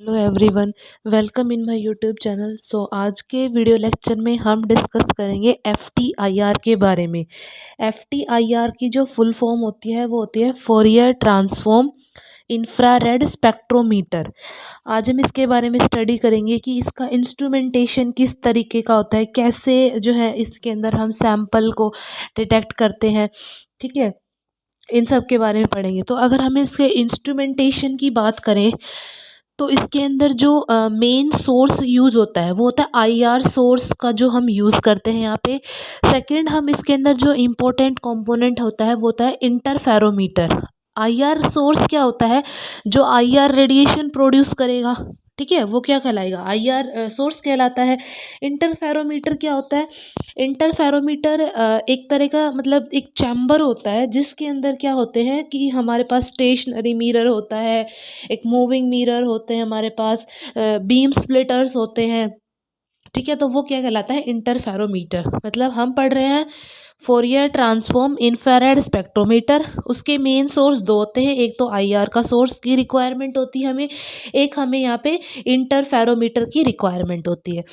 Hello everyone, welcome in my YouTube channel. आज के video lecture में हम डिस्कस करेंगे एफटीआईआर के बारे में। एफटीआईआर की जो फुल फॉर्म होती है वो होती है फोरियर ट्रांसफॉर्म इंफ्रारेड स्पेक्ट्रोमीटर। आज हम इसके बारे में स्टडी करेंगे कि इसका इंस्ट्रूमेंटेशन किस तरीके का होता है, कैसे जो है इसके अंदर हम सैंपल को डिटेक्ट करते हैं। ठीक है, इन सब के बारे में पढ़ेंगे। तो अगर हम इसके इंस्ट्रूमेंटेशन की बात करें तो इसके अंदर जो मेन सोर्स यूज होता है वो होता है आईआर सोर्स का, जो हम यूज़ करते हैं यहाँ पे। सेकंड, हम इसके अंदर जो इम्पोर्टेंट कंपोनेंट होता है वो होता है इंटरफेरोमीटर। आईआर सोर्स क्या होता है? जो आईआर रेडिएशन प्रोड्यूस करेगा, ठीक है, वो क्या कहलाएगा? आईआर सोर्स कहलाता है। इंटरफेरोमीटर क्या होता है? इंटरफेरोमीटर एक तरह का मतलब एक चैम्बर होता है जिसके अंदर क्या होते हैं कि हमारे पास स्टेशनरी मिरर होता है, एक मूविंग मिरर होते हैं हमारे पास, बीम स्प्लिटर्स होते हैं। ठीक है, तो वो क्या कहलाता है? इंटरफेरोमीटर। मतलब हम पढ़ रहे हैं फोरियर ट्रांसफॉर्म इंफ्रारेड स्पेक्ट्रोमीटर। उसके मेन सोर्स दो होते हैं, एक तो आईआर का सोर्स की रिक्वायरमेंट होती है हमें, एक हमें यहाँ पे इंटरफेरोमीटर की रिक्वायरमेंट होती है।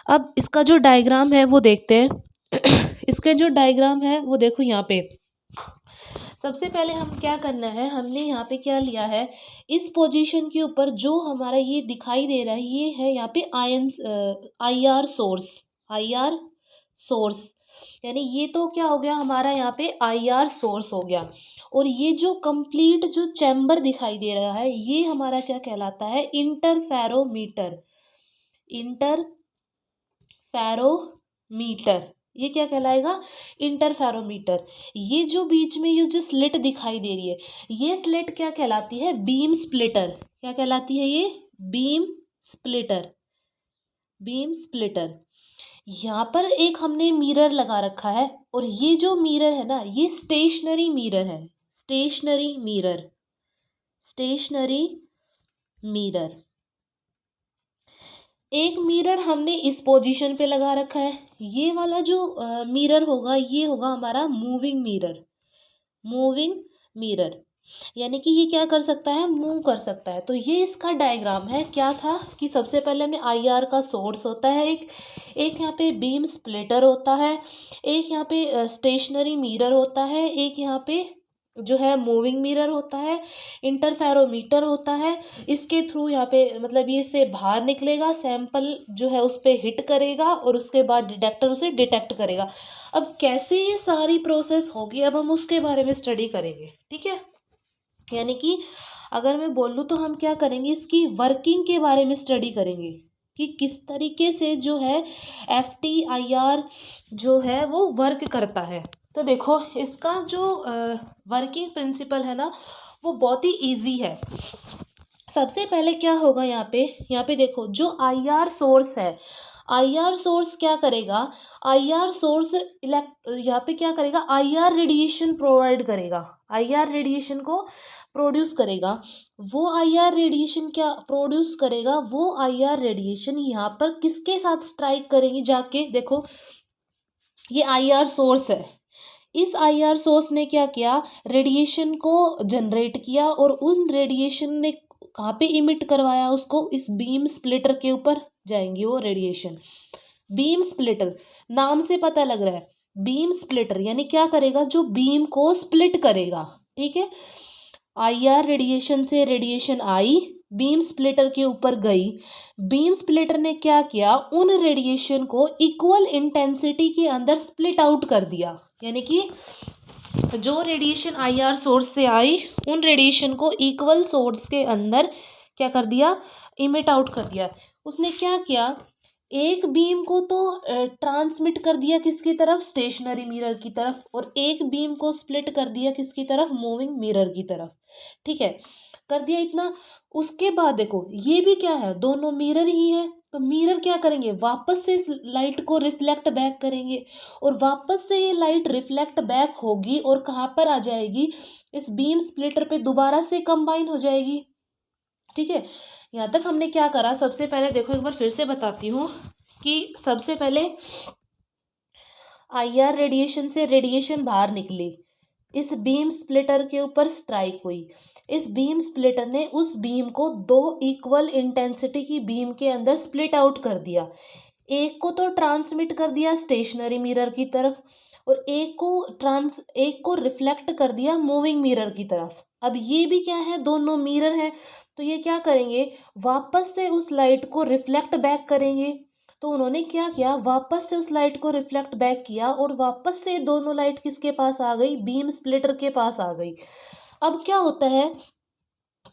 अब इसका जो डायग्राम है वो देखते हैं। इसके जो डायग्राम है वो देखो यहाँ पे। सबसे पहले हम क्या करना है, हमने यहाँ पे क्या लिया है, इस पोजीशन के ऊपर जो हमारा ये दिखाई दे रहा है ये है यहाँ पे आईआर सोर्स। आईआर सोर्स यानी ये तो क्या हो गया हमारा, यहाँ पे आईआर सोर्स हो गया। और ये जो कंप्लीट जो चैम्बर दिखाई दे रहा है ये हमारा क्या कहलाता है? इंटरफेरोमीटर। इंटरफेरोमीटर ये क्या कहलाएगा? इंटरफेरोमीटर। ये जो बीच में ये जो स्लिट दिखाई दे रही है ये स्लिट क्या कहलाती है? Beam splitter. क्या कहलाती है ये? Beam splitter. Beam splitter. यहाँ पर एक हमने मिरर लगा रखा है और ये जो मिरर है ना ये स्टेशनरी मिरर है। Stationary mirror. Stationary mirror. एक मिरर हमने इस पोजीशन पे लगा रखा है। ये वाला जो मिरर होगा ये होगा हमारा मूविंग मिरर। मूविंग मिरर यानी कि ये क्या कर सकता है? मूव कर सकता है। तो ये इसका डायग्राम है। क्या था कि सबसे पहले हमने आईआर का सोर्स होता है, एक यहाँ पे बीम स्प्लिटर होता है, एक यहाँ पे स्टेशनरी मिरर होता है, एक यहाँ पे जो है मूविंग मिरर होता है, इंटरफेरोमीटर होता है। इसके थ्रू यहाँ पे मतलब ये इससे बाहर निकलेगा, सैंपल जो है उस पर हिट करेगा और उसके बाद डिटेक्टर उसे डिटेक्ट करेगा। अब कैसे ये सारी प्रोसेस होगी अब हम उसके बारे में स्टडी करेंगे। ठीक है, यानी कि अगर मैं बोल लूँ तो हम क्या करेंगे, इसकी वर्किंग के बारे में स्टडी करेंगे कि किस तरीके से जो है एफटीआईआर जो है वो वर्क करता है। तो देखो इसका जो वर्किंग प्रिंसिपल है ना वो बहुत ही इजी है। सबसे पहले क्या होगा यहाँ पे देखो जो आईआर सोर्स है, आईआर सोर्स क्या करेगा? आईआर सोर्स यहाँ पे क्या करेगा? आईआर रेडिएशन प्रोवाइड करेगा, आईआर रेडिएशन को प्रोड्यूस करेगा। वो आईआर रेडिएशन क्या प्रोड्यूस करेगा? वो आईआर रेडिएशन यहाँ पर किसके साथ स्ट्राइक करेंगी? जाके देखो ये आईआर सोर्स है, इस आईआर सोर्स ने क्या किया? रेडिएशन को जनरेट किया और उन रेडिएशन ने कहाँ पे इमिट करवाया? उसको इस बीम स्प्लिटर के ऊपर जाएंगी वो रेडिएशन। बीम स्प्लिटर नाम से पता लग रहा है, बीम स्प्लिटर यानी क्या करेगा? जो बीम को स्प्लिट करेगा। ठीक है, आईआर रेडिएशन से रेडिएशन आई, बीम स्प्लिटर के ऊपर गई, बीम स्प्लिटर ने क्या किया? उन रेडिएशन को इक्वल इंटेंसिटी के अंदर स्प्लिट आउट कर दिया। यानी कि जो रेडिएशन आईआर सोर्स से आई उन रेडिएशन को इक्वल सोर्स के अंदर क्या कर दिया? इमिट आउट कर दिया। उसने क्या किया? एक बीम को तो ट्रांसमिट कर दिया किसकी तरफ? स्टेशनरी मिरर की तरफ, और एक बीम को स्प्लिट कर दिया किसकी तरफ? मूविंग मिरर की तरफ। ठीक है, कर दिया इतना। उसके बाद देखो ये भी क्या है? दोनों मिरर ही है, तो मिरर क्या करेंगे? वापस से इस लाइट को रिफ्लेक्ट बैक करेंगे और वापस से ये लाइट रिफ्लेक्ट बैक होगी और कहाँ पर आ जाएगी? इस बीम स्प्लिटर पे दोबारा से कंबाइन हो जाएगी। ठीक है, यहाँ तक हमने क्या करा? सबसे पहले देखो एक बार फिर से बताती हूँ कि सबसे पहले आईआर रेडिएशन से रेडिएशन बाहर निकली, इस बीम स्प्लिटर के ऊपर स्ट्राइक हुई, इस बीम स्प्लिटर ने उस बीम को दो इक्वल इंटेंसिटी की बीम के अंदर स्प्लिट आउट कर दिया। एक को तो ट्रांसमिट कर दिया स्टेशनरी मिरर की तरफ और एक को रिफ्लेक्ट कर दिया मूविंग मिरर की तरफ। अब ये भी क्या है, दोनों मिरर है, तो ये क्या करेंगे, वापस से उस लाइट को रिफ्लेक्ट बैक करेंगे। तो उन्होंने क्या किया, वापस से उस लाइट को रिफ्लेक्ट बैक किया और वापस से दोनों लाइट किसके पास आ गई, बीम स्प्लिटर के पास आ गई। अब क्या होता है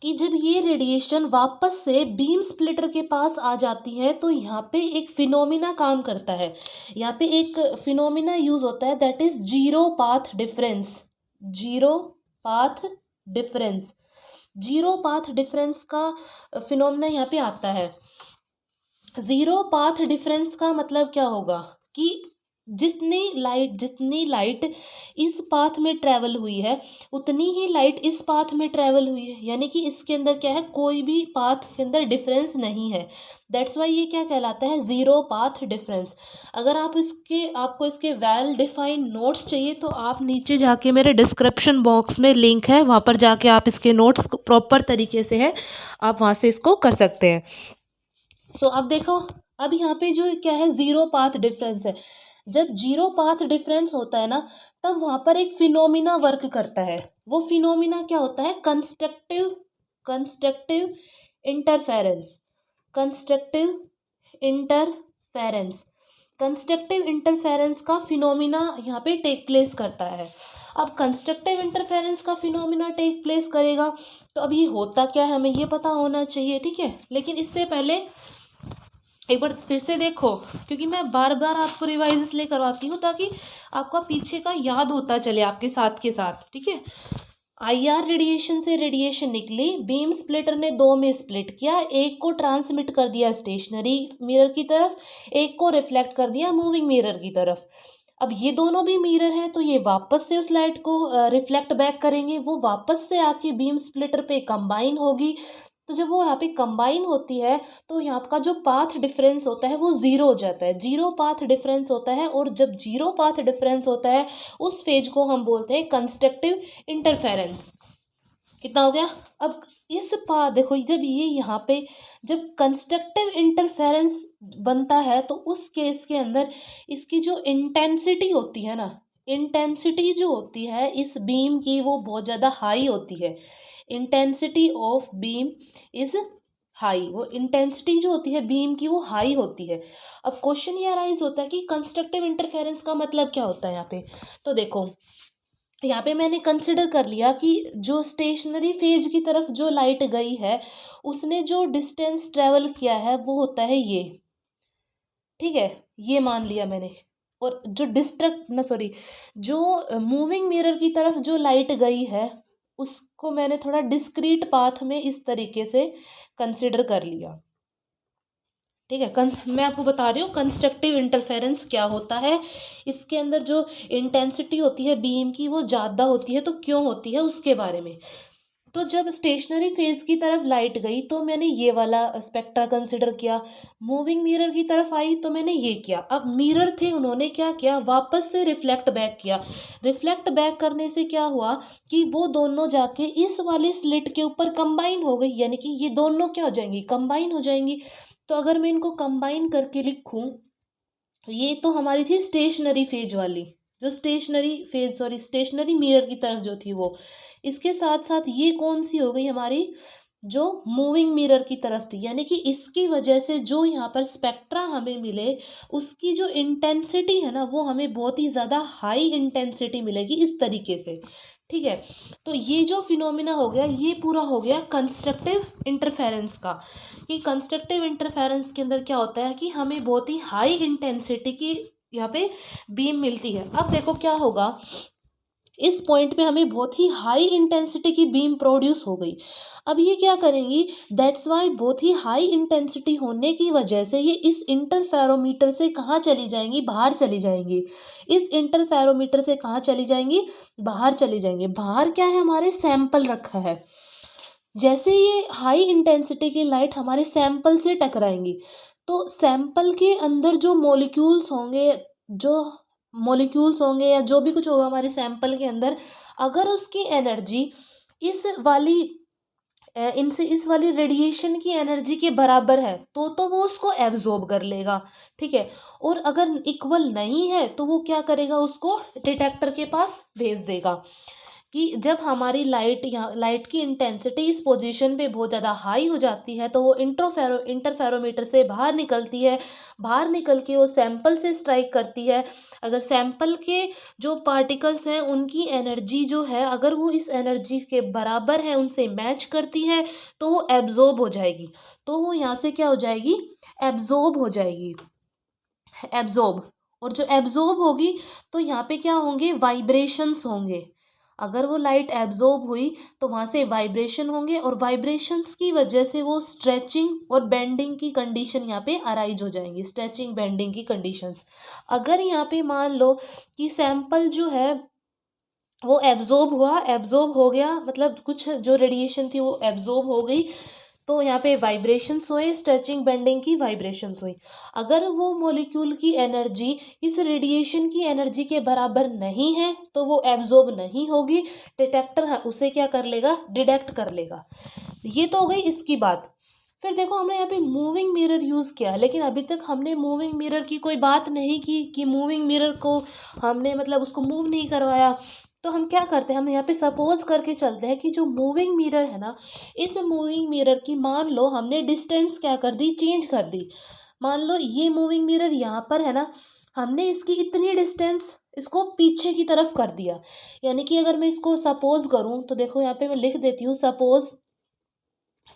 कि जब ये रेडिएशन वापस से बीम स्प्लिटर के पास आ जाती है तो यहाँ पे एक फिनोमिना काम करता है। यहाँ पे एक फिनोमिना यूज होता है, that is zero path difference. Zero path difference, zero path difference का फिनोमिना यहाँ पे आता है। जीरो पाथ डिफरेंस का मतलब क्या होगा कि जितनी लाइट इस पाथ में ट्रेवल हुई है उतनी ही लाइट इस पाथ में ट्रेवल हुई है, यानी कि इसके अंदर क्या है, कोई भी पाथ के अंदर डिफरेंस नहीं है। दैट्स वाई ये क्या कहलाता है, जीरो पाथ डिफरेंस। अगर आपको इसके वेल डिफाइंड नोट्स चाहिए तो आप नीचे जाके मेरे डिस्क्रिप्शन बॉक्स में लिंक है, वहाँ पर जाके आप इसके नोट्स प्रॉपर तरीके से है, आप वहाँ से इसको कर सकते हैं। तो अब देखो, अब यहाँ पे जो क्या है, जीरो पाथ डिफरेंस है। जब जीरो पाथ डिफरेंस होता है ना, तब वहां पर एक फिनोमिना वर्क करता है। वो फिनोमिना क्या होता है, constructive interference. Constructive interference constructive interference का फिनोमिना यहाँ पे टेक प्लेस करता है। अब कंस्ट्रक्टिव इंटरफेरेंस का फिनोमिना टेक प्लेस करेगा तो अब ये होता क्या है, हमें ये पता होना चाहिए, ठीक है। लेकिन इससे पहले एक बार फिर से देखो, क्योंकि मैं बार बार आपको रिवाइज इसलिए करवाती हूँ ताकि आपका पीछे का याद होता चले आपके साथ के साथ, ठीक है। आईआर रेडिएशन से रेडिएशन निकली, बीम स्प्लिटर ने दो में स्प्लिट किया, एक को ट्रांसमिट कर दिया स्टेशनरी मिरर की तरफ, एक को रिफ्लेक्ट कर दिया मूविंग मिरर की तरफ। अब ये दोनों भी मिरर हैं तो ये वापस से उस लाइट को रिफ्लेक्ट बैक करेंगे, वो वापस से आके बीम स्प्लिटर पे कंबाइन होगी। तो जब वो यहाँ पे कंबाइन होती है तो यहाँ का जो पाथ डिफरेंस होता है वो ज़ीरो हो जाता है, जीरो पाथ डिफरेंस होता है। और जब जीरो पाथ डिफरेंस होता है उस फेज को हम बोलते हैं कंस्ट्रक्टिव इंटरफेरेंस। कितना हो गया, अब इस पाथ देखो, जब ये यहाँ पे जब कंस्ट्रक्टिव इंटरफेरेंस बनता है तो उस केस के अंदर इसकी जो इंटेंसिटी होती है ना, इंटेंसिटी जो होती है इस बीम की वो बहुत ज़्यादा हाई होती है। Intensity of beam is high, वो इंटेंसिटी जो होती है बीम की वो हाई होती है। अब क्वेश्चन ये अराइज होता है कि कंस्ट्रक्टिव इंटरफेरेंस का मतलब क्या होता है यहाँ पे। तो देखो, यहाँ पे मैंने कंसिडर कर लिया कि जो स्टेशनरी फेज की तरफ जो लाइट गई है उसने जो डिस्टेंस ट्रेवल किया है वो होता है ये, ठीक है, ये मान लिया मैंने। और जो मूविंग मिरर की तरफ जो लाइट गई है उसको मैंने थोड़ा डिस्क्रीट पाथ में इस तरीके से कंसिडर कर लिया, ठीक है। मैं आपको बता रही हूँ कंस्ट्रक्टिव इंटरफेरेंस क्या होता है। इसके अंदर जो इंटेंसिटी होती है बीम की वो ज़्यादा होती है, तो क्यों होती है उसके बारे में। तो जब स्टेशनरी फेज की तरफ लाइट गई तो मैंने ये वाला स्पेक्ट्रा कंसिडर किया, मूविंग मिरर की तरफ आई तो मैंने ये किया। अब मिरर थे, उन्होंने क्या किया, वापस से रिफ्लेक्ट बैक किया। रिफ्लेक्ट बैक करने से क्या हुआ कि वो दोनों जाके इस वाली स्लिट के ऊपर कंबाइन हो गई, यानी कि ये दोनों क्या हो जाएंगी, कंबाइन हो जाएंगी। तो अगर मैं इनको कंबाइन करके लिखूं, ये तो हमारी थी स्टेशनरी फेज वाली, जो स्टेशनरी मिरर की तरफ जो थी वो। इसके साथ साथ ये कौन सी हो गई हमारी, जो मूविंग मिरर की तरफ थी, यानी कि इसकी वजह से जो यहाँ पर स्पेक्ट्रा हमें मिले उसकी जो इंटेंसिटी है ना वो हमें बहुत ही ज़्यादा हाई इंटेंसिटी मिलेगी इस तरीके से, ठीक है। तो ये जो फिनोमिना हो गया ये पूरा हो गया कंस्ट्रक्टिव इंटरफेरेंस का, कि कंस्ट्रक्टिव इंटरफेरेंस के अंदर क्या होता है कि हमें बहुत ही हाई इंटेंसिटी की यहाँ पे बीम मिलती है। अब देखो क्या होगा, इस पॉइंट पे हमें बहुत ही हाई इंटेंसिटी की बीम प्रोड्यूस हो गई। अब ये क्या करेंगी, दैट्स वाई बहुत ही हाई इंटेंसिटी होने की वजह से ये इस इंटरफेरोमीटर से कहाँ चली जाएंगी, बाहर चली जाएंगी। इस इंटरफेरोमीटर से कहाँ चली जाएंगी, बाहर चली जाएंगी। बाहर क्या है, हमारे सैंपल रखा है। जैसे ये हाई इंटेंसिटी की लाइट हमारे सैंपल से टकराएंगी तो सैंपल के अंदर जो मॉलिक्यूल्स होंगे या जो भी कुछ होगा हमारे सैंपल के अंदर, अगर उसकी एनर्जी इस वाली इनसे इस वाली रेडिएशन की एनर्जी के बराबर है तो वो उसको एब्जॉर्ब कर लेगा, ठीक है। और अगर इक्वल नहीं है तो वो क्या करेगा, उसको डिटेक्टर के पास भेज देगा कि जब हमारी लाइट की इंटेंसिटी इस पोजीशन पे बहुत ज़्यादा हाई हो जाती है तो वो इंटरफेरोमीटर से बाहर निकलती है, बाहर निकल के वो सैंपल से स्ट्राइक करती है। अगर सैंपल के जो पार्टिकल्स हैं उनकी एनर्जी जो है अगर वो इस एनर्जी के बराबर है, उनसे मैच करती है, तो वो एब्जॉर्ब हो जाएगी। तो वो यहाँ से क्या हो जाएगी, एब्जॉर्ब हो जाएगी, एब्जॉर्ब। और जो एब्जॉर्ब होगी तो यहाँ पे क्या होंगे, वाइब्रेशंस होंगे। अगर वो लाइट एब्जॉर्ब हुई तो वहाँ से वाइब्रेशन होंगे और वाइब्रेशंस की वजह से वो स्ट्रेचिंग और बेंडिंग की कंडीशन यहाँ पे अराइज हो जाएंगी, स्ट्रेचिंग बेंडिंग की कंडीशंस। अगर यहाँ पे मान लो कि सैंपल जो है वो एब्जॉर्ब हो गया, मतलब कुछ जो रेडिएशन थी वो एब्जॉर्ब हो गई, तो यहाँ पे वाइब्रेशंस हुए, स्ट्रेचिंग बेंडिंग की वाइब्रेशंस हुई। अगर वो मॉलिक्यूल की एनर्जी इस रेडिएशन की एनर्जी के बराबर नहीं है तो वो एब्जॉर्ब नहीं होगी, डिटेक्टर है उसे क्या कर लेगा, डिटेक्ट कर लेगा। ये तो हो गई इसकी बात। फिर देखो हमने यहाँ पे मूविंग मिरर यूज़ किया, लेकिन अभी तक हमने मूविंग मिरर की कोई बात नहीं की कि मूविंग मिरर को हमने मतलब उसको मूव नहीं करवाया। तो हम क्या करते हैं, हम यहाँ पे सपोज करके चलते हैं कि जो मूविंग मिरर है ना, इस मूविंग मिरर की मान लो हमने डिस्टेंस क्या कर दी, चेंज कर दी। मान लो ये मूविंग मिरर यहाँ पर है ना, हमने इसकी इतनी डिस्टेंस इसको पीछे की तरफ कर दिया। यानी कि अगर मैं इसको सपोज करूँ तो देखो यहाँ पे मैं लिख देती हूँ,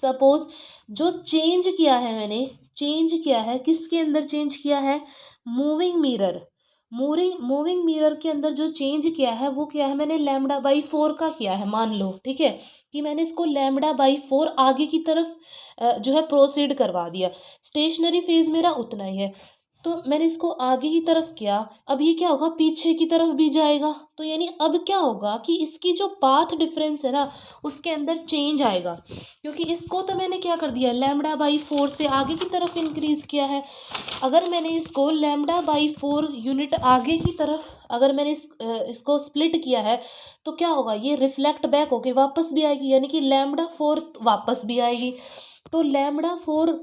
सपोज जो चेंज किया है मैंने, चेंज किया है किसके अंदर, चेंज किया है मूविंग मिरर। मूविंग मिरर के अंदर जो चेंज किया है वो किया है मैंने λ/4 का किया है, मान लो, ठीक है, कि मैंने इसको λ/4 आगे की तरफ जो है प्रोसीड करवा दिया। स्टेशनरी फेज मेरा उतना ही है, तो मैंने इसको आगे की तरफ किया। अब ये क्या होगा, पीछे की तरफ भी जाएगा। तो यानी अब क्या होगा कि इसकी जो पाथ डिफरेंस है ना उसके अंदर चेंज आएगा, क्योंकि इसको तो मैंने क्या कर दिया, λ/4 से आगे की तरफ इंक्रीज किया है। अगर मैंने इसको λ/4 यूनिट आगे की तरफ अगर मैंने इसको स्प्लिट किया है तो क्या होगा, ये रिफ्लेक्ट बैक होके वापस भी आएगी, यानी कि λ4 वापस भी आएगी। तो λ4,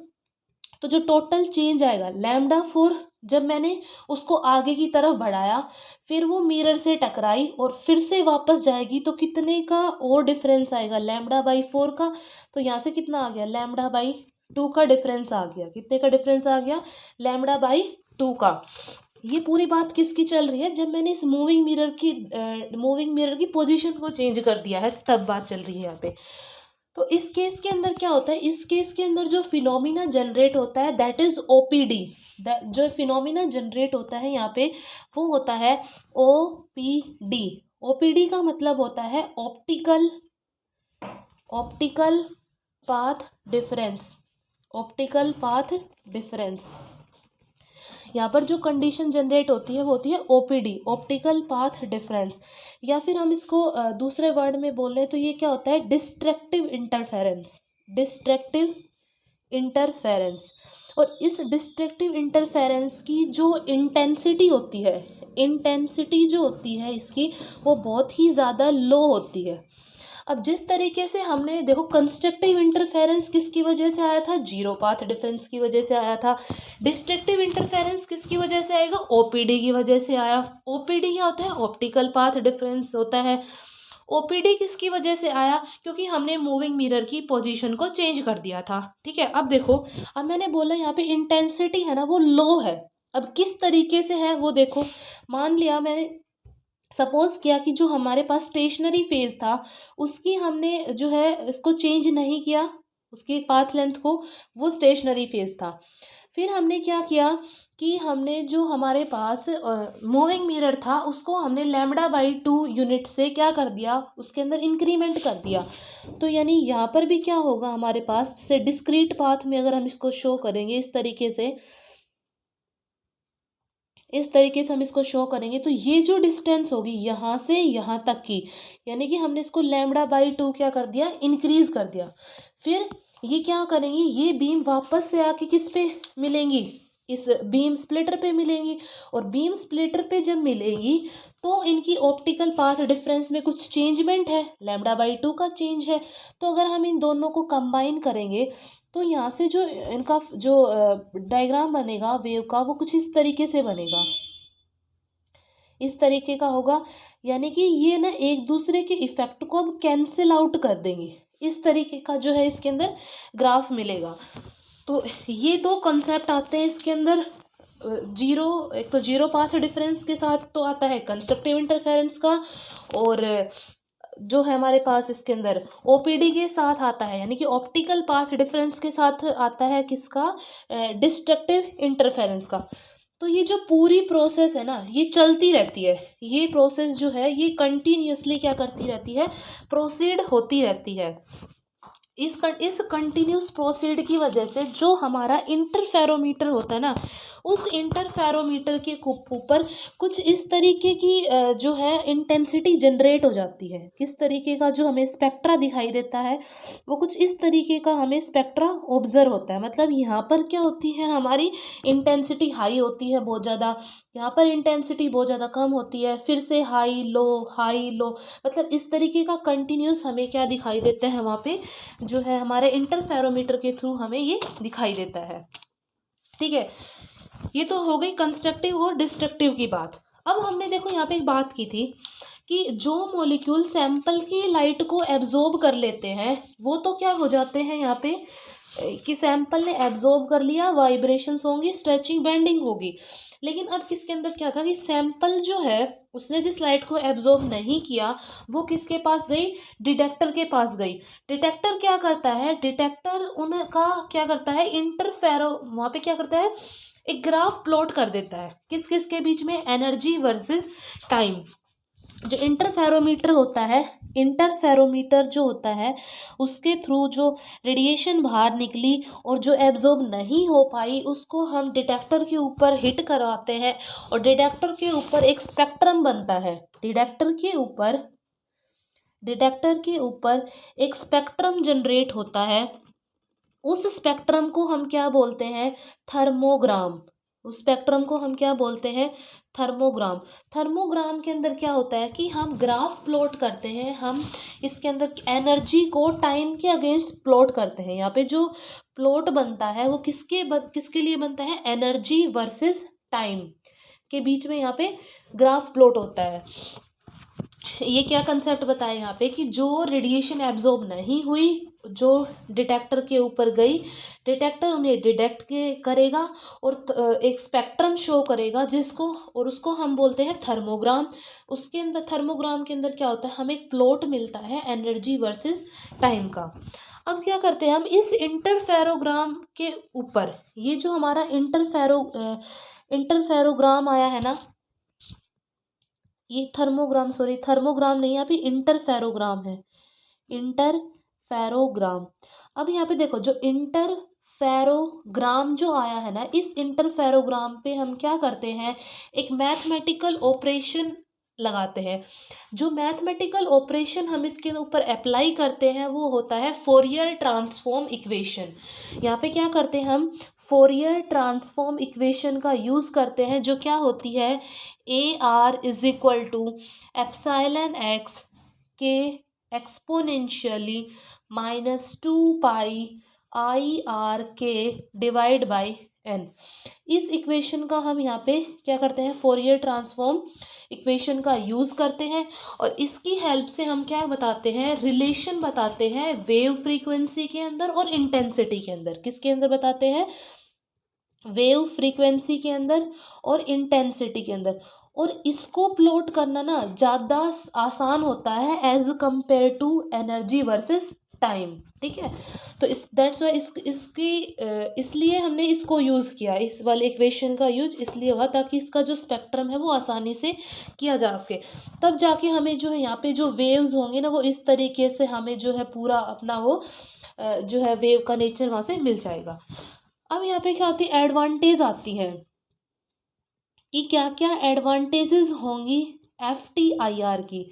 तो जो टोटल चेंज आएगा λ4, जब मैंने उसको आगे की तरफ बढ़ाया फिर वो मिरर से टकराई और फिर से वापस जाएगी, तो कितने का और डिफरेंस आएगा, λ/4 का। तो यहाँ से कितना आ गया, λ/2 का डिफरेंस आ गया। कितने का डिफरेंस आ गया, λ/2 का। ये पूरी बात किसकी चल रही है, जब मैंने इस मूविंग मिरर की पोजीशन को चेंज कर दिया है तब बात चल रही है यहाँ पे। तो इस केस के अंदर क्या होता है, इस केस के अंदर जो फिनोमिना जनरेट होता है दैट इज ओपीडी। जो फिनोमिना जनरेट होता है यहाँ पे वो होता है ओपीडी। ओपीडी का मतलब होता है optical path difference. Optical path difference, यहाँ पर जो कंडीशन जनरेट होती है वो होती है ओपीडी, ऑप्टिकल पाथ डिफरेंस। या फिर हम इसको दूसरे वर्ड में बोल रहे हैं तो ये क्या होता है, डिस्ट्रक्टिव इंटरफेरेंस। Destructive interference. और इस डिस्ट्रक्टिव इंटरफेरेंस की जो इंटेंसिटी होती है, इंटेंसिटी जो होती है इसकी वो बहुत ही ज़्यादा लो होती है। अब जिस तरीके से हमने देखो कंस्ट्रक्टिव इंटरफेरेंस किसकी वजह से आया था, जीरो पाथ डिफरेंस की वजह से आया था। डिस्ट्रक्टिव इंटरफेरेंस किसकी वजह से आएगा, ओपीडी की वजह से आया। ओपीडी क्या होता है, ऑप्टिकल पाथ डिफरेंस होता है। ओपीडी किसकी वजह से आया, क्योंकि हमने मूविंग मिरर की पोजीशन को चेंज कर दिया था, ठीक है। अब देखो, अब मैंने बोला यहाँ पे इंटेंसिटी है ना वो लो है। अब किस तरीके से है वो देखो, मान लिया मैंने सपोज किया कि जो हमारे पास स्टेशनरी फेज था उसकी हमने जो है इसको चेंज नहीं किया, उसकी पाथ लेंथ को, वो स्टेशनरी फेज था। फिर हमने क्या किया कि हमने जो हमारे पास मूविंग मिरर था उसको हमने λ/2 यूनिट से क्या कर दिया, उसके अंदर इंक्रीमेंट कर दिया। तो यानी यहाँ पर भी क्या होगा हमारे पास, जैसे डिस्क्रीट पाथ में अगर हम इसको शो करेंगे इस तरीके से हम इसको शो करेंगे तो ये जो डिस्टेंस होगी यहाँ से यहाँ तक की, यानी कि हमने इसको λ/2 क्या कर दिया, इंक्रीज कर दिया। फिर ये क्या करेंगी, ये बीम वापस से आके किस पे मिलेंगी, इस बीम स्प्लिटर पे मिलेंगी, और बीम स्प्लिटर पे जब मिलेंगी तो इनकी ऑप्टिकल पाथ डिफरेंस में कुछ चेंजमेंट है, λ/2 का चेंज है। तो अगर हम इन दोनों को कंबाइन करेंगे तो यहाँ से जो इनका जो डायग्राम बनेगा वेव का, वो कुछ इस तरीके से बनेगा, इस तरीके का होगा। यानी कि ये ना एक दूसरे के इफेक्ट को अब कैंसिल आउट कर देंगे, इस तरीके का जो है इसके अंदर ग्राफ मिलेगा। तो ये दो कंसेप्ट आते हैं इसके अंदर। जीरो, एक तो जीरो पाथ डिफरेंस के साथ तो आता है कंस्ट्रक्टिव इंटरफेरेंस का, और जो है हमारे पास इसके अंदर ओपीडी के साथ आता है, यानी कि ऑप्टिकल पाथ डिफरेंस के साथ आता है किसका, डिस्ट्रक्टिव इंटरफेरेंस का। तो ये जो पूरी प्रोसेस है ना, ये चलती रहती है, ये प्रोसेस जो है ये कंटिन्यूसली क्या करती रहती है, प्रोसीड होती रहती है। इस कंटिन्यूस प्रोसीड की वजह से जो हमारा इंटरफेरोमीटर होता है ना, उस इंटरफेरोमीटर के ऊपर कुछ इस तरीके की जो है इंटेंसिटी जनरेट हो जाती है। किस तरीके का जो हमें स्पेक्ट्रा दिखाई देता है, वो कुछ इस तरीके का हमें स्पेक्ट्रा ऑब्जर्व होता है। मतलब यहाँ पर क्या होती है, हमारी इंटेंसिटी हाई होती है बहुत ज़्यादा, यहाँ पर इंटेंसिटी बहुत ज़्यादा कम होती है, फिर से हाई लो, मतलब इस तरीके का कंटिन्यूस हमें क्या दिखाई देता है, वहाँ पे जो है हमारे इंटरफेरोमीटर के थ्रू हमें ये दिखाई देता है। ठीक है, ये तो हो गई कंस्ट्रक्टिव और डिस्ट्रक्टिव की बात। अब हमने देखो यहाँ पे एक बात की थी कि जो मॉलिक्यूल सैंपल की लाइट को एब्जॉर्ब कर लेते हैं वो तो क्या हो जाते हैं यहाँ पे कि सैंपल ने एब्जॉर्ब कर लिया, वाइब्रेशंस होंगी, स्ट्रेचिंग, बेंडिंग होगी। लेकिन अब किसके अंदर क्या था कि सैंपल जो है उसने जिस लाइट को एब्जॉर्ब नहीं किया वो किसके पास गई, डिटेक्टर के पास गई। डिटेक्टर क्या करता है, डिटेक्टर उनका क्या करता है, इंटरफेरो वहाँ पे क्या करता है, एक ग्राफ प्लॉट कर देता है किस किस के बीच में, एनर्जी वर्सेस टाइम। जो इंटरफेरोमीटर होता है, इंटरफेरोमीटर जो होता है उसके थ्रू जो रेडिएशन बाहर निकली और जो एब्जॉर्ब नहीं हो पाई उसको हम डिटेक्टर के ऊपर हिट करवाते हैं, और डिटेक्टर के ऊपर एक स्पेक्ट्रम बनता है। डिटेक्टर के ऊपर एक स्पेक्ट्रम जनरेट होता है। उस स्पेक्ट्रम को हम क्या बोलते हैं, थर्मोग्राम। उस स्पेक्ट्रम को हम क्या बोलते हैं, थर्मोग्राम। थर्मोग्राम के अंदर क्या होता है कि हम ग्राफ प्लॉट करते हैं, हम इसके अंदर एनर्जी को टाइम के अगेंस्ट प्लॉट करते हैं। यहाँ पे जो प्लॉट बनता है वो किसके लिए बनता है, एनर्जी वर्सेस टाइम के बीच में यहाँ पे ग्राफ प्लॉट होता है। ये क्या कंसेप्ट बताया यहाँ पे कि जो रेडिएशन एब्जॉर्ब नहीं हुई, जो डिटेक्टर के ऊपर गई, डिटेक्टर उन्हें डिटेक्ट करेगा और एक स्पेक्ट्रम शो करेगा जिसको, और उसको हम बोलते हैं थर्मोग्राम। उसके अंदर थर्मोग्राम के अंदर क्या होता है, हमें एक प्लॉट मिलता है एनर्जी वर्सेस टाइम का। अब क्या करते हैं हम इस इंटरफेरोग्राम के ऊपर, ये जो हमारा इंटरफेरोग्राम आया है ना, ये थर्मोग्राम नहीं, यहाँ पे इंटरफेरोग्राम है, इंटरफेरोग्राम। अब यहाँ पे देखो जो इंटरफेरोग्राम जो आया है ना, इस इंटरफेरोग्राम पे हम क्या करते हैं, एक मैथमेटिकल ऑपरेशन लगाते हैं। जो मैथमेटिकल ऑपरेशन हम इसके ऊपर अप्लाई करते हैं वो होता है फोरियर ट्रांसफॉर्म इक्वेशन। यहाँ पे क्या करते हैं हम, फोरियर ट्रांसफॉर्म इक्वेशन का यूज़ करते हैं, जो क्या होती है, AR is equal to epsilon X के exponentially -2πIRK divide by n। इस इक्वेशन का हम यहाँ पे क्या करते हैं, फोरियर ट्रांसफॉर्म इक्वेशन का यूज़ करते हैं, और इसकी हेल्प से हम क्या बताते हैं, रिलेशन बताते हैं वेव फ्रीक्वेंसी के अंदर और इंटेंसिटी के अंदर। किसके अंदर बताते हैं, वेव फ्रीक्वेंसी के अंदर और इंटेंसिटी के अंदर। और इसको प्लॉट करना ना ज़्यादा आसान होता है as compare to energy versus time. ठीक है, तो दैट्स वाई इसलिए हमने इसको यूज़ किया, इस वाले इक्वेशन का यूज इसलिए हुआ ताकि इसका जो स्पेक्ट्रम है वो आसानी से किया जा सके। तब जाके हमें जो है यहाँ पे जो वेव्स होंगे ना वो इस तरीके से हमें जो है पूरा अपना वो जो है वेव का नेचर वहाँ से मिल जाएगा। अब यहाँ पे क्या आती है, एडवांटेज आती है कि क्या क्या एडवांटेजेस होंगी FTIR की।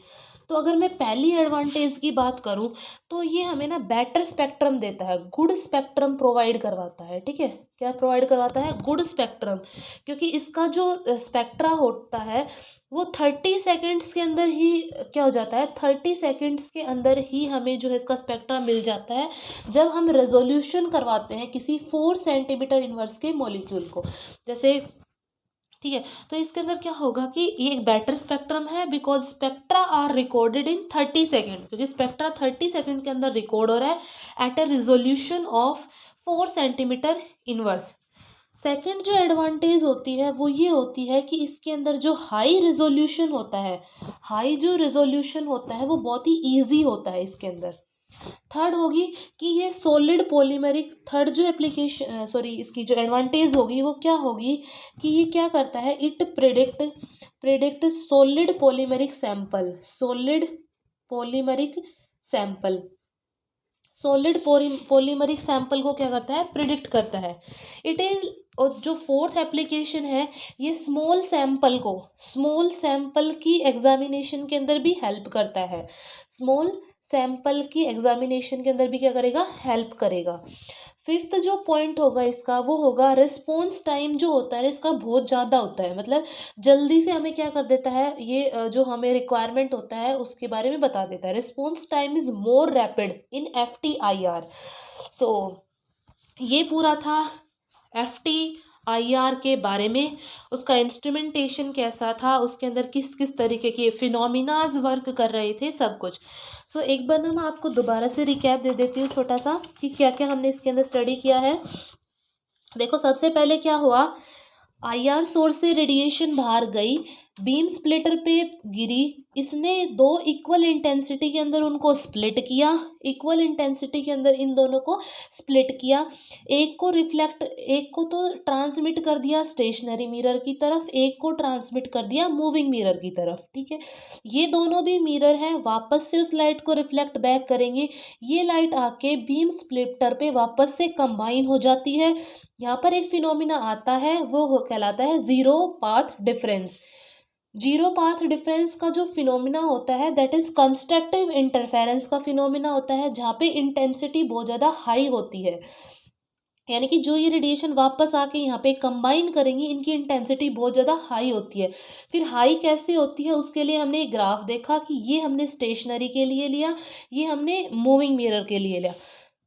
तो अगर मैं पहली एडवांटेज की बात करूं तो ये हमें ना बेटर स्पेक्ट्रम देता है, गुड स्पेक्ट्रम प्रोवाइड करवाता है। ठीक है, क्या प्रोवाइड करवाता है? गुड स्पेक्ट्रम, क्योंकि इसका जो स्पेक्ट्रा होता है वो 30 सेकेंड्स के अंदर ही क्या हो जाता है, 30 सेकेंड्स के अंदर ही हमें जो है इसका स्पेक्ट्रा मिल जाता है जब हम रेजोल्यूशन करवाते हैं किसी 4 सेंटीमीटर इनवर्स के मॉलिक्यूल को। जैसे ठीक है, तो इसके अंदर क्या होगा कि ये एक बेटर स्पेक्ट्रम है because spectra are recorded in 30 second, क्योंकि स्पेक्ट्रा 30 सेकेंड के अंदर रिकॉर्ड हो रहा है at a resolution of 4 centimetre inverse. Second जो एडवांटेज होती है वो ये होती है कि इसके अंदर जो हाई रेजोल्यूशन होता है, हाई जो रेजोल्यूशन होता है वो बहुत ही ईजी होता है इसके अंदर। थर्ड होगी कि ये सॉलिड पॉलीमेरिक, थर्ड जो एप्लीकेशन इसकी जो एडवांटेज होगी वो क्या होगी कि ये क्या करता है, it predict solid polymeric sample, solid polymeric sample, solid polymeric sample को क्या करता है, प्रिडिक्ट करता है। इट इज, और जो फोर्थ एप्लीकेशन है ये स्मॉल सैंपल को, स्मॉल सैंपल की एग्जामिनेशन के अंदर भी हेल्प करता है, स्मॉल सैंपल की एग्जामिनेशन के अंदर भी क्या करेगा, हेल्प करेगा। फिफ्थ जो पॉइंट होगा इसका वो होगा रिस्पॉन्स टाइम जो होता है इसका बहुत ज़्यादा होता है, मतलब जल्दी से हमें क्या कर देता है, ये जो हमें रिक्वायरमेंट होता है उसके बारे में बता देता है। Response time is more rapid in FTIR। सो ये पूरा था FTIR के बारे में, उसका इंस्ट्रूमेंटेशन कैसा था, उसके अंदर किस किस तरीके के फिनोमिनाज वर्क कर रहे थे, सब कुछ। सो एक बार ना मैं आपको दोबारा से रिकैप दे देती हूँ छोटा सा कि क्या क्या हमने इसके अंदर स्टडी किया है। देखो सबसे पहले क्या हुआ, IR सोर्स से रेडिएशन बाहर गई, बीम स्प्लिटर पे गिरी, इसने दो इक्वल इंटेंसिटी के अंदर उनको स्प्लिट किया, इक्वल इंटेंसिटी के अंदर इन दोनों को स्प्लिट किया, एक को रिफ्लेक्ट, एक को तो ट्रांसमिट कर दिया स्टेशनरी मिरर की तरफ, एक को ट्रांसमिट कर दिया मूविंग मिरर की तरफ। ठीक है, ये दोनों भी मिरर हैं, वापस से उस लाइट को रिफ्लेक्ट बैक करेंगे, ये लाइट आके बीम स्प्लिटर पे वापस से कंबाइन हो जाती है। यहाँ पर एक फिनोमिना आता है वो कहलाता है zero path difference. Zero path difference का जो फिनोमिना होता है दैट इज कंस्ट्रक्टिव इंटरफेरेंस का फिनोमिना होता है, जहाँ पे इंटेंसिटी बहुत ज़्यादा हाई होती है, यानी कि जो ये रेडिएशन वापस आके यहाँ पे कंबाइन करेंगी इनकी इंटेंसिटी बहुत ज़्यादा हाई होती है। फिर हाई कैसे होती है उसके लिए हमने एक ग्राफ देखा कि ये हमने स्टेशनरी के लिए लिया, ये हमने मूविंग मिरर के लिए लिया,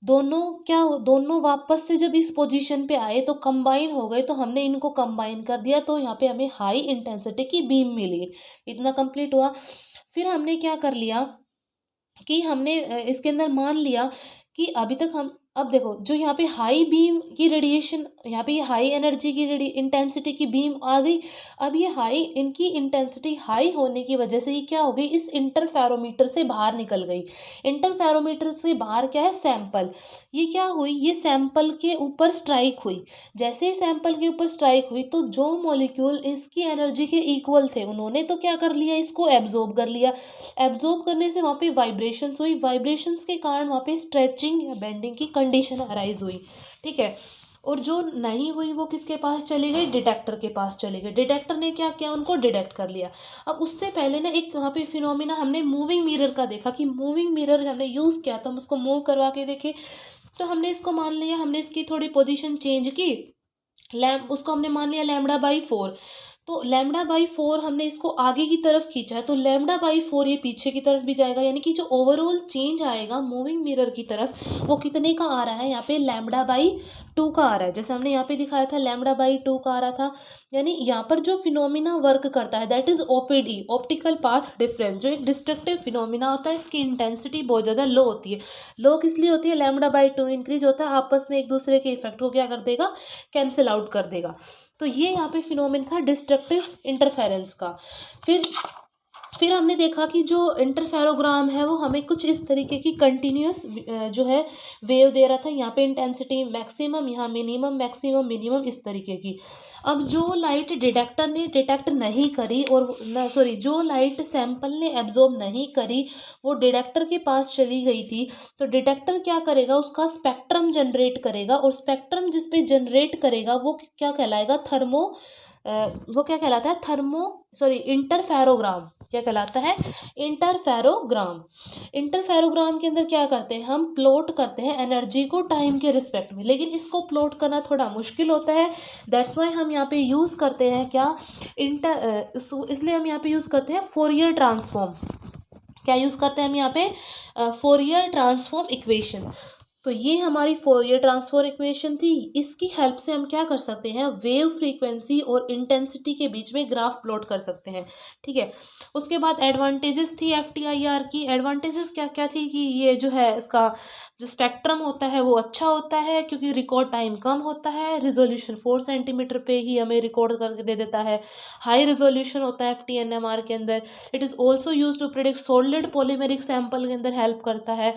दोनों वापस से जब इस पोजीशन पे आए तो कंबाइन हो गए, तो हमने इनको कंबाइन कर दिया, तो यहाँ पे हमें हाई इंटेंसिटी की बीम मिली। इतना कंप्लीट हुआ। फिर हमने क्या कर लिया कि हमने इसके अंदर मान लिया कि अभी तक हम, अब देखो जो यहाँ पे हाई बीम की रेडिएशन, यहाँ पे ये हाई एनर्जी की इंटेंसिटी की बीम आ गई, अब ये हाई, इनकी इंटेंसिटी हाई होने की वजह से ये क्या हो गई, इस इंटरफेरोमीटर से बाहर निकल गई। इंटरफेरोमीटर से बाहर क्या है, सैंपल, ये क्या हुई, ये सैंपल के ऊपर स्ट्राइक हुई। जैसे ही सैंपल के ऊपर स्ट्राइक हुई तो जो मॉलिक्यूल इसकी एनर्जी के इक्वल थे उन्होंने तो क्या कर लिया, इसको एब्जॉर्ब कर लिया। एब्जॉर्ब करने से वहाँ पे वाइब्रेशंस हुई, वाइब्रेशंस के कारण वहाँ पे स्ट्रेचिंग या बेंडिंग की कंडीशन अराइज हुई। ठीक है, और जो नहीं हुई वो किसके पास चली गई, डिटेक्टर के पास चली गई। डिटेक्टर ने क्या किया, उनको डिटेक्ट कर लिया। अब उससे पहले ना एक वहाँ पे फिनोमिना हमने मूविंग मिरर का देखा कि मूविंग मिरर हमने यूज़ किया, तो हम उसको मूव करवा के देखे, तो हमने इसको मान लिया, हमने इसकी थोड़ी पोजीशन चेंज की, उसको हमने मान लिया λ/4, तो λ/4 हमने इसको आगे की तरफ खींचा है, तो λ/4 ये पीछे की तरफ भी जाएगा, यानी कि जो ओवरऑल चेंज आएगा मूविंग मिरर की तरफ वो कितने का आ रहा है, यहाँ पे λ/2 का आ रहा है। जैसे हमने यहाँ पे दिखाया था λ/2 का आ रहा था, यानी यहाँ पर जो फिनोमिना वर्क करता है that is OPD, optical path difference, जो एक डिस्ट्रक्टिव फिनोमिना होता है, इसकी इंटेंसिटी बहुत ज़्यादा लो होती है। लो किस लिए होती है, λ/2 इंक्रीज होता है, आपस में एक दूसरे के इफेक्ट को क्या कर देगा, कैंसिल आउट कर देगा। तो ये यहाँ पे फिनोमेन था डिस्ट्रक्टिव इंटरफेरेंस का। फिर हमने देखा कि जो इंटरफेरोग्राम है वो हमें कुछ इस तरीके की कंटिन्यूस जो है वेव दे रहा था, यहाँ पे इंटेंसिटी मैक्सिमम, यहाँ मिनिमम, मैक्सिमम, मिनिमम, इस तरीके की। अब जो लाइट डिटेक्टर ने डिटेक्ट नहीं करी, और जो लाइट सैंपल ने एब्जॉर्ब नहीं करी वो डिटेक्टर के पास चली गई थी, तो डिटेक्टर क्या करेगा, उसका स्पेक्ट्रम जनरेट करेगा, और स्पेक्ट्रम जिस पे जनरेट करेगा वो क्या कहलाएगा, वो क्या कहलाता है, इंटरफेरोग्राम। क्या कहलाता है? इंटरफेरोग्राम। इंटरफेरोग्राम के अंदर क्या करते हैं, हम प्लॉट करते हैं एनर्जी को टाइम के रिस्पेक्ट में, लेकिन इसको प्लॉट करना थोड़ा मुश्किल होता है। दैट्स वाई हम यहाँ पे यूज़ करते हैं क्या, इसलिए हम यहाँ पे यूज़ करते हैं फोरियर ट्रांसफॉर्म। क्या यूज़ करते हैं हम यहाँ पे? Fourier transform equation. तो ये हमारी फोरियर ट्रांसफॉर्म इक्वेशन थी। इसकी हेल्प से हम क्या कर सकते हैं, वेव फ्रीक्वेंसी और इंटेंसिटी के बीच में ग्राफ प्लॉट कर सकते हैं। ठीक है, उसके बाद एडवांटेजेस थी FTIR की। एडवांटेजेस क्या क्या थी कि ये जो है इसका जो स्पेक्ट्रम होता है वो अच्छा होता है, क्योंकि रिकॉर्ड टाइम कम होता है, रिजोल्यूशन 4 सेंटीमीटर पे ही हमें रिकॉर्ड करके दे देता है, हाई रिजोल्यूशन होता है FTNMR के अंदर। It is also use to predict solid polymeric sample के अंदर हेल्प करता है,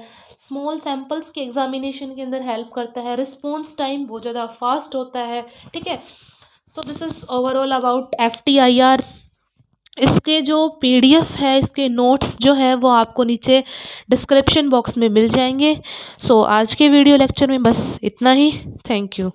स्मॉल सैंपल्स के एग्जामिनेशन के अंदर हेल्प करता है, रिस्पॉन्स टाइम बहुत ज़्यादा फास्ट होता है। ठीक है, तो this is overall about FTIR। इसके जो PDF है, इसके नोट्स जो है वो आपको नीचे डिस्क्रिप्शन बॉक्स में मिल जाएंगे। सो आज के वीडियो लेक्चर में बस इतना ही। Thank you.